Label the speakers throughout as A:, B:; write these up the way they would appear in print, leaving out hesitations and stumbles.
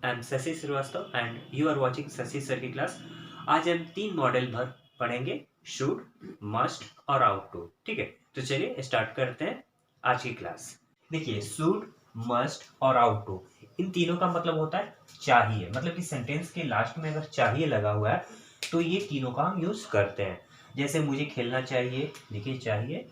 A: I am Shashi Srivastava and you are watching Shashi sir की class. आज हम 3 मॉडल भर पढ़ेंगे, शुड, मस्ट और आउट टू। ठीक है, तो चलिए स्टार्ट करते हैं आज की क्लास। देखिए, शुड, मस्ट और आउट टू, इन तीनों का मतलब होता है चाहिए। मतलब कि सेंटेंस के लास्ट में अगर चाहिए लगा हुआ है तो ये तीनों का हम यूज करते हैं। जैसे मुझे खेलना चाहिए, देखिए चाहिए,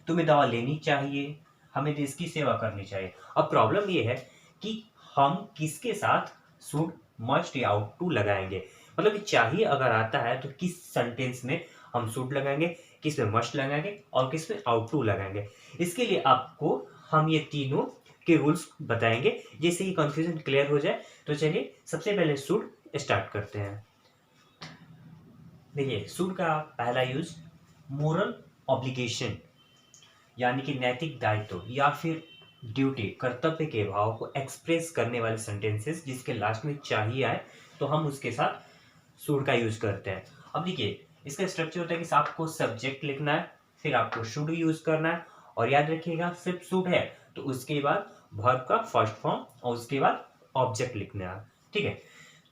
A: तुम्हें दवा लेनी चाहिए, हमें देश की सेवा करनी चाहिए। अब प्रॉब्लम ये है कि हम किसके साथ शुड, मस्ट या आउट टू लगाएंगे। मतलब कि चाहिए अगर आता है तो किस सेंटेंस में हम शुड लगाएंगे, किस में मस्ट लगाएंगे और किस में आउट टू लगाएंगे। इसके लिए आपको हम ये तीनों के रूल्स बताएंगे, जिससे ये कंफ्यूजन क्लियर हो जाए। तो चलिए सबसे पहले शुड स्टार्ट करते हैं। देखिए, शुड का पहला यूज मोरल ऑब्लिगेशन, यानी कि नैतिक दायित्व या फिर ड्यूटी, कर्तव्य के भाव को एक्सप्रेस करने वाले सेंटेंसेस जिसके लास्ट में चाहिए आए तो हम उसके साथ शुड का यूज करते हैं। अब देखिए, इसका स्ट्रक्चर होता है कि आपको सब्जेक्ट लिखना है, फिर आपको शुड यूज करना है, और याद रखिएगा सिर्फ शुड है तो उसके बाद वर्ब का फर्स्ट फॉर्म और उसके बाद ऑब्जेक्ट लिखना है। ठीक है,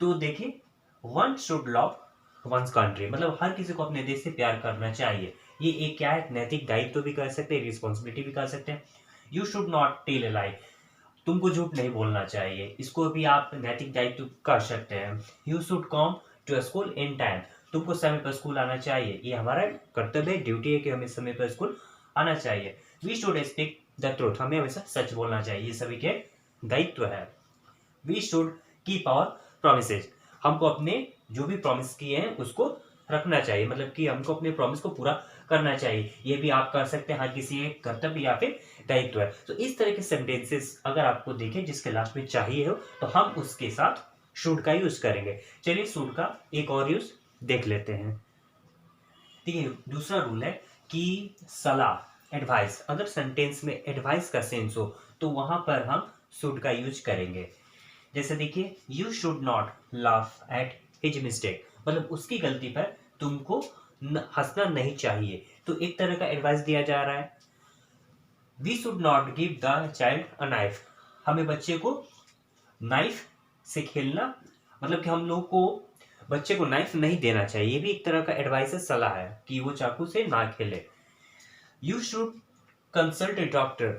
A: तो देखिए, one should love one's country, मतलब हर किसी को अपने देश से प्यार करना चाहिए। ये एक क्या है, नैतिक दायित्व भी कर सकते हैं, रिस्पॉन्सिबिलिटी भी कर सकते हैं। You should not tell a lie, तुमको झूठ नहीं बोलना चाहिए, इसको भी आप नैतिक दायित्व कर सकते हैं। You should come to school in time, तुमको समय पर स्कूल आना चाहिए, ये हमारा कर्तव्य, ड्यूटी है कि हमें समय पर स्कूल आना चाहिए। We should speak the truth, हमें हमेशा सच बोलना चाहिए, ये सभी के दायित्व है। We should keep our promises, हमको अपने जो भी प्रॉमिस किए हैं उसको रखना चाहिए, मतलब कि हमको अपने प्रॉमिस को पूरा करना चाहिए। ये भी आप कर सकते हैं, हर किसी एक कर्तव्य या फिर दायित्व है। तो इस तरह के सेंटेंसेस अगर आपको देखें जिसके लास्ट में चाहिए हो तो हम उसके साथ शुड का यूज करेंगे। चलिए शुड का एक और यूज देख लेते हैं। देखिए, दूसरा रूल है कि सलाह, एडवाइस, अगर सेंटेंस में एडवाइस का सेंस हो तो वहां पर हम शुड का यूज करेंगे। जैसे देखिए, you should not laugh at his mistake, मतलब उसकी गलती पर तुमको हंसना नहीं चाहिए, तो एक तरह का एडवाइस दिया जा रहा है। We should not give the child a knife, हमें बच्चे को नाइफ से खेलना, मतलब कि हम लोग को बच्चे को नाइफ नहीं देना चाहिए, ये भी एक तरह का एडवाइस है, सलाह है कि वो चाकू से ना खेले। You should consult A doctor,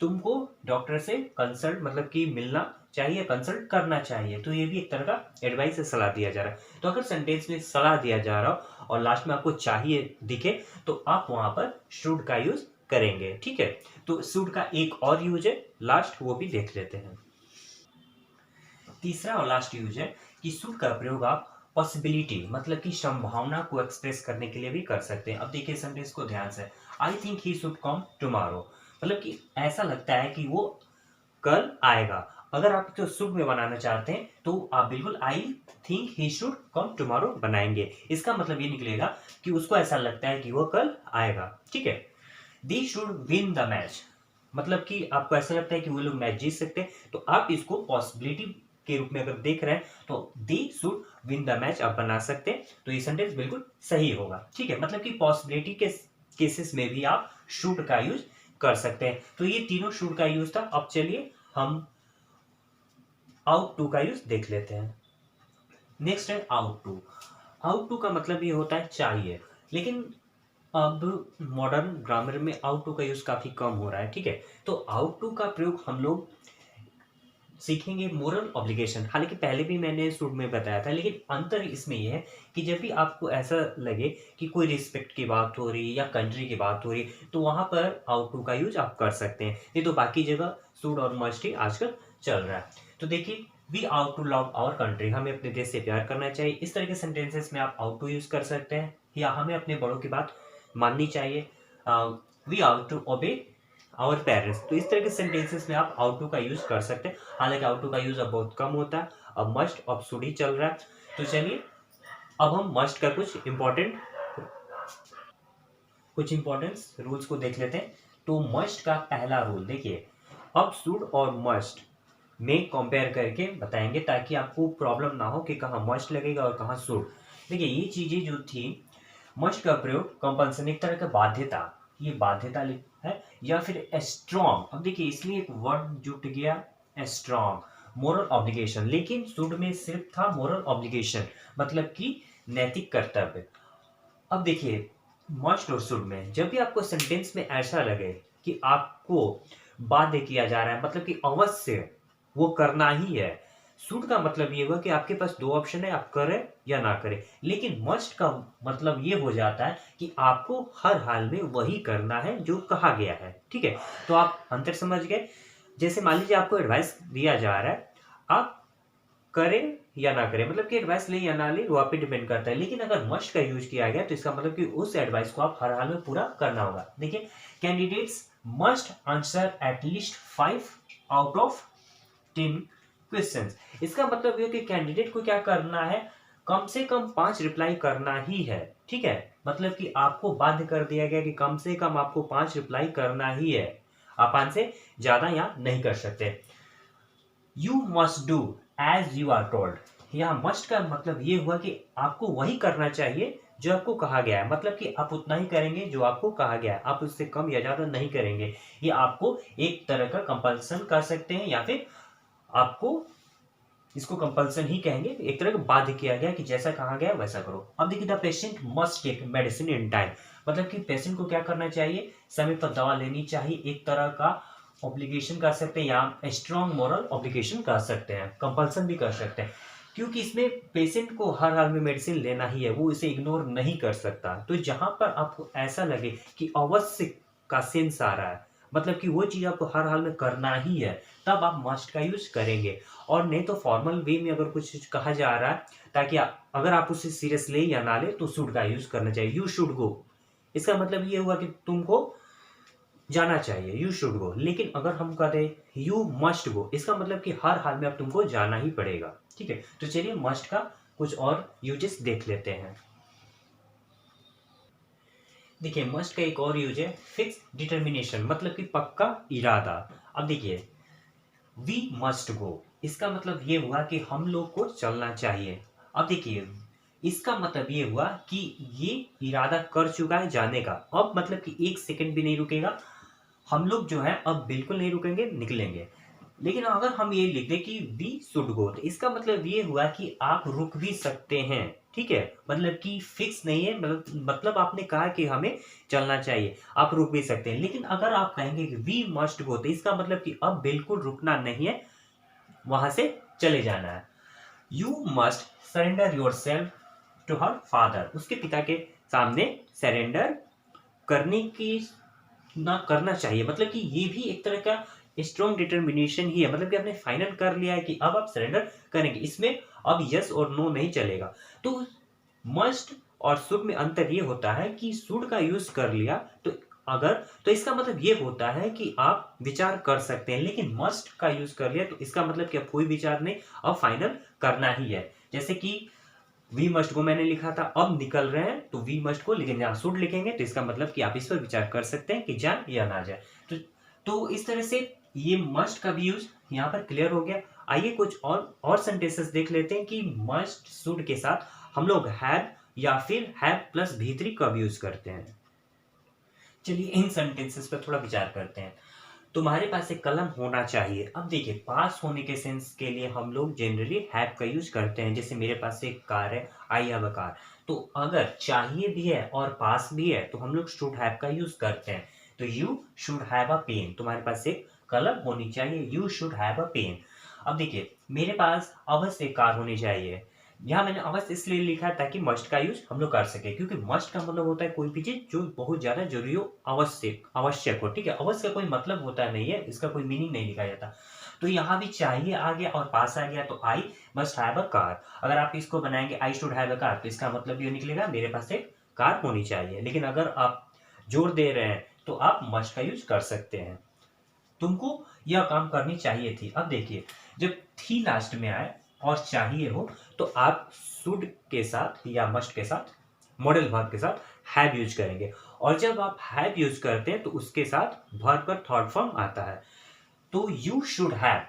A: तुमको डॉक्टर से कंसल्ट मतलब कि मिलना चाहिए, कंसल्ट करना चाहिए, तो ये भी एक तरह का एडवाइस है, सलाह दिया जा रहा है। तो अगर सेंटेंस में सलाह दिया जा रहा हो और लास्ट में आपको चाहिए दिखे तो आप वहां पर शुड का यूज करेंगे। ठीक है, तो शुड का एक और यूज है लास्ट, वो भी देख लेते हैं। तीसरा और लास्ट यूज है कि शुड का प्रयोग आप पॉसिबिलिटी, मतलब कि संभावना को एक्सप्रेस करने के लिए भी कर सकते हैं। अब देखिए सेंटेंस को ध्यान से, I think he should come tomorrow, मतलब कि ऐसा लगता है कि वो कल आएगा। अगर आप तो शुड में बनाना चाहते हैं तो आप बिल्कुल I think he should come tomorrow बनाएंगे। इसका मतलब ये निकलेगा कि उसको ऐसा लगता है कि वो कल आएगा। ठीक है, they should win the match, मतलब कि आपको ऐसा लगता है कि वो लोग मैच जीत सकते हैं, तो आप इसको पॉसिबिलिटी के रूप में अगर देख रहे हैं तो they should win the match आप बना सकते हैं, तो ये सेंटेंस बिल्कुल सही होगा। ठीक है, मतलब कि पॉसिबिलिटी के केसेस में भी आप शुड का यूज कर सकते हैं। तो ये तीनों शुड का यूज था। अब चलिए हम आउट टू का यूज देख लेते हैं। नेक्स्ट है आउट टू। आउट टू का मतलब ये होता है चाहिए, लेकिन अब मॉडर्न ग्रामर में आउट टू का यूज काफी कम हो रहा है। ठीक है, तो आउट टू का प्रयोग हम लोग सीखेंगे मोरल ऑब्लिगेशन, हालांकि पहले भी मैंने शुड में बताया था, लेकिन अंतर इसमें यह है कि जब भी आपको ऐसा लगे कि कोई रिस्पेक्ट की बात हो रही है या कंट्री की बात हो रही है तो वहां पर आउट टू का यूज आप कर सकते हैं, नहीं तो बाकी जगह शुड और मस्ट ही आजकल चल रहा है। तो देखिए, we ought to love our country, हमें अपने देश से प्यार करना चाहिए, इस तरह के सेंटेंसेस में आप आउट टू यूज कर सकते हैं। या हमें अपने बड़ों की बात माननी चाहिए, we ought to obey our parents, तो इस तरह के सेंटेंसेस में आप आउट टू का यूज कर सकते हैं। हालांकि आउट टू का यूज अब बहुत कम होता है, अब मस्ट अब शुड ही चल रहा है। तो चलिए अब हम मस्ट का कुछ इंपॉर्टेंस रूल्स को देख लेते हैं। तो मस्ट का पहला रूल देखिए, अब शुड और मस्ट में कंपेयर करके बताएंगे ताकि आपको प्रॉब्लम ना हो कि कहाँ मस्ट लगेगा और कहाँ शुड। देखिए, ये चीजें जो थी, मस्ट का प्रयोग कंपल्सन, एक तरह का बाध्यता, ये बाध्यता है, या फिर स्ट्रॉन्ग। अब देखिए इसमें एक वर्ड जुट गया, स्ट्रॉन्ग, मोरल ऑब्लिगेशन, लेकिन शुड में सिर्फ था मोरल ऑब्लिगेशन, मतलब कि नैतिक कर्तव्य। अब देखिए मस्ट और शुड में जब भी आपको सेंटेंस में ऐसा लगे कि आपको बाध्य किया जा रहा है, मतलब कि अवश्य वो करना ही है। शुड का मतलब ये हुआ कि आपके पास दो ऑप्शन है, आप करें या ना करें। लेकिन मस्ट का मतलब ये हो जाता है कि आपको हर हाल में वही करना है जो कहा गया है। ठीक है, तो आप अंतर समझ गए। जैसे मान लीजिए आपको एडवाइस दिया जा रहा है, आप करें या ना करें, मतलब कि एडवाइस ले या ना ले वो आप पे डिपेंड करता है। लेकिन अगर मस्ट का यूज किया गया तो इसका मतलब कि उस एडवाइस को आप हर हाल में पूरा करना होगा। देखिए, candidates must answer at least 5 out of 10 questions. इसका मतलब ये कि कैंडिडेट को क्या करना है, कम से कम 5 रिप्लाई करना ही है। ठीक है, मतलब कि आपको बाध्य कर दिया गया कि कम से कम आपको 5 रिप्लाई करना ही है, आप 5 से ज्यादा यहाँ नहीं कर सकते। You must do as you are told. यहाँ मस्ट का मतलब ये हुआ कि आपको वही करना चाहिए जो आपको कहा गया है, मतलब कि आप उतना ही करेंगे जो आपको कहा गया है, आप उससे कम या ज्यादा नहीं करेंगे। ये आपको एक तरह का कंपल्सन कर सकते हैं, या फिर आपको इसको कंपल्सन ही कहेंगे, एक तरह का बाध्य किया गया कि जैसा कहा गया वैसा करो। अब देखिए, the patient must take medicine in time, मतलब कि पेशेंट को क्या करना चाहिए, समय पर दवा लेनी चाहिए। एक तरह का ऑब्लिगेशन कर सकते हैं या स्ट्रॉन्ग मोरल ऑब्लिगेशन कर सकते हैं, कंपल्सन भी कर सकते हैं, क्योंकि इसमें पेशेंट को हर हाल में मेडिसिन लेना ही है, वो इसे इग्नोर नहीं कर सकता। तो जहां पर आपको ऐसा लगे कि अवश्य का सेंस आ रहा है, मतलब कि वो चीज आपको हर हाल में करना ही है, तब आप मस्ट का यूज करेंगे। और नहीं तो फॉर्मल वे में अगर कुछ कहा जा रहा है, ताकि अगर आप उसे सीरियस ले या ना ले, तो शुड का यूज करना चाहिए। यू शुड गो, इसका मतलब ये हुआ कि तुमको जाना चाहिए, यू शुड गो। लेकिन अगर हम कहें यू मस्ट गो, इसका मतलब कि हर हाल में अब तुमको जाना ही पड़ेगा। ठीक है, तो चलिए मस्ट का कुछ और यूजेस देख लेते हैं। देखिए, मस्ट का एक और यूज है फिक्स डिटर्मिनेशन, मतलब कि पक्का इरादा। अब देखिए, वी मस्ट गो, इसका मतलब ये हुआ कि हम लोग को चलना चाहिए। अब देखिए, इसका मतलब ये हुआ कि ये इरादा कर चुका है जाने का, अब मतलब कि एक सेकंड भी नहीं रुकेगा। हम लोग जो है अब बिल्कुल नहीं रुकेंगे, निकलेंगे। लेकिन अगर हम ये लिख दें कि वी शुड गो, तो इसका मतलब ये हुआ कि आप रुक भी सकते हैं। ठीक है, मतलब कि फिक्स नहीं है, मतलब आपने कहा कि हमें चलना चाहिए, आप रुक भी सकते हैं। लेकिन अगर आप कहेंगे कि वी मस्ट गो, तो इसका मतलब कि अब बिल्कुल रुकना नहीं है, वहां से चले जाना है। You must surrender yourself to her father, उसके पिता के सामने सरेंडर करने की ना करना चाहिए, मतलब कि ये भी एक तरह का स्ट्रॉन्ग डिटर्मिनेशन ही है, मतलब कि आपने फाइनल कर लिया है कि अब आप सरेंडर करेंगे। इसमें अब यस और नो नहीं चलेगा। तो मस्ट और शुड में अंतर ये होता है कि शुड का यूज कर लिया तो अगर, तो इसका मतलब ये होता है कि आप विचार कर सकते हैं, लेकिन मस्ट का यूज कर लिया तो इसका मतलब कि अब कोई विचार नहीं, अब फाइनल करना ही है। जैसे कि वी मस्ट गो मैंने लिखा था, अब निकल रहे हैं तो वी मस्ट गो, लेकिन यहाँ शुड लिखेंगे तो इसका मतलब कि आप इस पर विचार कर सकते हैं कि जाए या ना जाए। तो इस तरह से ये मस्ट का भी यूज यहाँ पर क्लियर हो गया। आइए कुछ और सेंटेंसेस देख लेते हैं कि मस्ट शुड के साथ हम लोग हैव या फिर हैव प्लस भी3 कब यूज करते हैं। चलिए इन सेंटेंसेस पर थोड़ा विचार करते हैं। तुम्हारे पास एक कलम होना चाहिए। अब देखिए, पास होने के सेंस के लिए हम लोग जनरली हैव का यूज करते हैं। जैसे मेरे पास एक कार है, आई हैव अ कार। तो अगर चाहिए भी है और पास भी है तो हम लोग शुड हैव का यूज करते हैं। तो you should have a pen, तुम्हारे पास एक कलम होनी चाहिए, you should have a pen. अब देखिए, मेरे पास अवश्य एक कार होनी चाहिए। यहाँ मैंने अवश्य इसलिए लिखा है ताकि मस्ट का यूज हम लोग कर सके, क्योंकि मस्ट का मतलब होता है कोई भी चीज जो बहुत ज्यादा जरूरी हो, आवश्यक आवश्यक हो। ठीक है, अवश्य का कोई मतलब होता नहीं है, इसका कोई मीनिंग नहीं लिखा जाता। तो यहाँ भी चाहिए आ गया और पास आ गया, तो I must have a car. अगर आप इसको बनाएंगे I should have a car, तो इसका मतलब ये निकलेगा मेरे पास एक कार होनी चाहिए। लेकिन अगर आप जोर दे रहे हैं तो आप मस्ट का यूज कर सकते हैं। तुमको यह काम करनी चाहिए थी। अब देखिए, जब थी लास्ट में आए और चाहिए हो, तो आप शुड के साथ या मस्ट के साथ, मॉडल वर्ब के साथ हैव यूज करेंगे। और जब आप हैव यूज करते हैं तो उसके साथ वर्ब का थर्ड फॉर्म आता है। तो यू शुड हैव,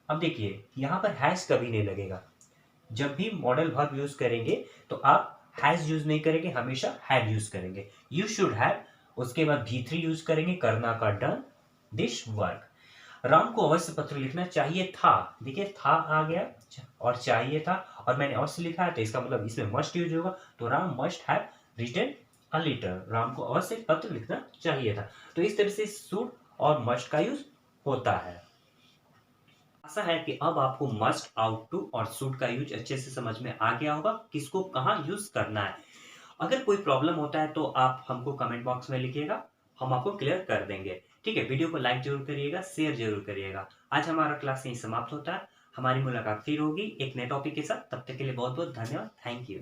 A: अब देखिए यहां पर हैज कभी नहीं लगेगा। जब भी मॉडल वर्ब यूज करेंगे तो आप हैज यूज नहीं करेंगे, हमेशा हैव यूज करेंगे। यू शुड हैव, उसके बाद भी3 यूज करेंगे, करना का डन, दिस वर्क। राम को अवश्य पत्र लिखना चाहिए था, देखिए था आ गया और चाहिए था और मैंने अवश्य लिखा है तो इसका मतलब इसमें मस्ट यूज होगा, तो Ram must have written a letter, Ram को अवश्य पत्र लिखना चाहिए था। तो इस तरह से शुड और मस्ट का यूज होता है। आशा है कि अब आपको मस्ट, आउट टू और शुड का यूज अच्छे से समझ में आ गया होगा, किसको कहाँ यूज करना है। अगर कोई प्रॉब्लम होता है तो आप हमको कमेंट बॉक्स में लिखिएगा, हम आपको क्लियर कर देंगे। ठीक है, वीडियो को लाइक जरूर करिएगा, शेयर जरूर करिएगा। आज हमारा क्लास यहीं समाप्त होता है, हमारी मुलाकात फिर होगी एक नए टॉपिक के साथ। तब तक के लिए बहुत बहुत धन्यवाद। Thank you.